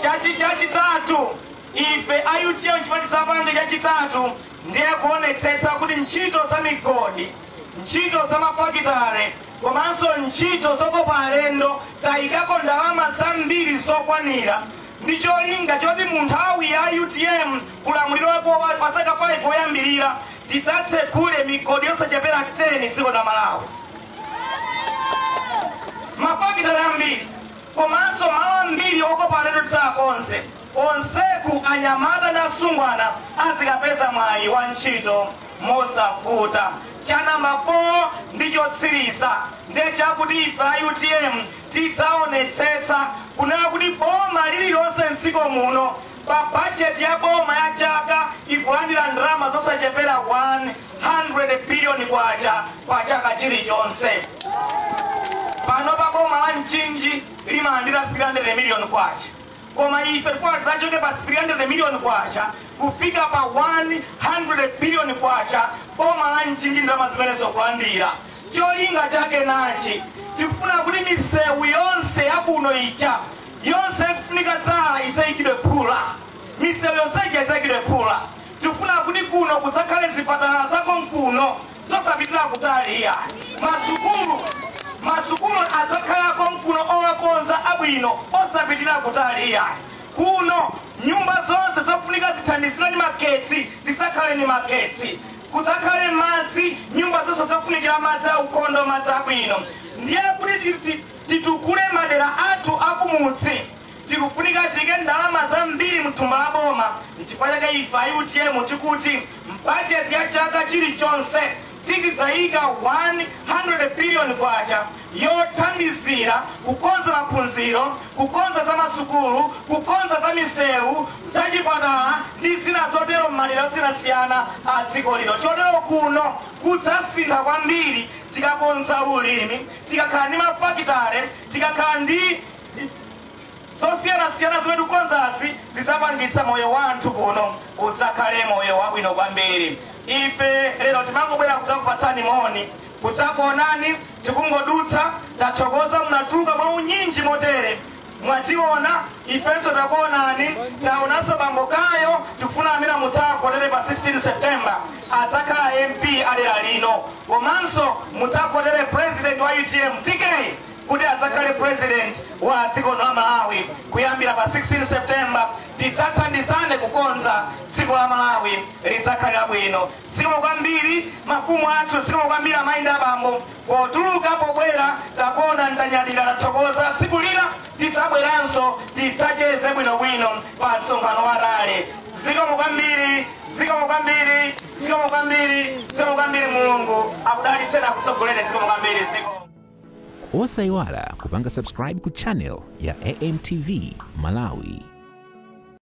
Chachitatu, ife ayutiya nchipati zapange chachitatu ndiye kuonetsetsa kuti ntchito za migodi, ntchito za mafakitare, komanso ntchito zokopa alendo tayikako ndalama zambiri zokwanira. Ndi cholinga choti mu nthawi ya UTM ulamuliro wa zaka 5 oyambirira tidzatsekule migodi yosachepera 10 dziko la Malawi. Mafakitare ambiri komanso malo ambiri okopa alendo tidzakonze. Onseku anyamata ndi asungwana azikapeza mwayi wa ntchito mosavuta. Cha namba 4 ndi chotsiriza ndiye chakuti ife UTM tidzaonetsetsa kunena kuti boma lililonse mdziko muno pa bajeti ya boma ya chaka ikulandira ndalama zosachepera 100 billion kwacha pa chaka chilichonse. Pano pa boma la Mchinji limalandira 300 million kwacha, koma ife kwa zachoke pa 300 million kwacha kufika pa 100 billion kwacha boma la Mchinji ndalama zimene zokulandira. Cholinga chake nachi tikufuna kuti misewu yonse yakuno ija yonse kufunika tala idzayikidwe phula, misewu yonse idzayikidwe phula. Tikufuna kuti kuno kudzakhale zipatala zako mkuno zosapitira kutaliya. Masukulu adzakhalako mkuno owakonza abwino osapitira kutaliya. Kuno nyumba zonse zofunika zithandizidwe ndi magetsi zidzakhale ndi magetsi. Kudzakhale madzi, nyumba zonse zofunikira madzi aukondo, madzi abwino. Ndiye kuti titukule madera athu akumudzi tikufunika tike ndalama zambiri mthumba la boma. N'chifukwa chake ife UTM tikuti mbajeti ya chaka chilichonse tizidzayika 100 billion kwacha yothandizira kukonza maphunziro, kukonza za masukulu, kukonza za misewu, za chipatala ndi zina zotero m'madera osiyanasiyana a dziko lino. Chotero kuno kudzasintha kwambiri tikakonza ulimi, tikakhala ndi mafakitare, tikakhala ndi zosiyanasiyana zimene tikonzazi zidzapangitsa moyo wanthu kuno udzakhale moyo wabwino kwambiri. Ife lero timangobwera kudzakupatsani moni, kudzakuonani tikungodutsa, tathokoza munatuluka mwa unyinji motere. Mwaziona ifenso takuonani, taonanso bambo Kayo tikufuna amene mudzakotere pa 16 September adzakhala MP adera lino, komanso mudzakotere president wa UTM TK kuti adzakhale president wa dziko la Malawi kuyambira pa 16 September. Tidzathandizane kukonza dziko la Malawi idzakhalira bwino. Zikomo kwambiri mafumu athu, zikomo kwambiri amayi abambo potuluka pobwera takuona ndanyadira tathokoza. Tsiku lina tidzabweranso tidzacheze bwinobwino pa msonkhano wa rale. Zikomo kwambiri, zikomo kwambiri, zikomo kwambiri, zikomo kwambiri. Mulungu akudalitse na kutsogolera. Zikomo kwambiri. Zikomo. Osaiwala kupanga subscribe ku channel ya AMTV Malawi.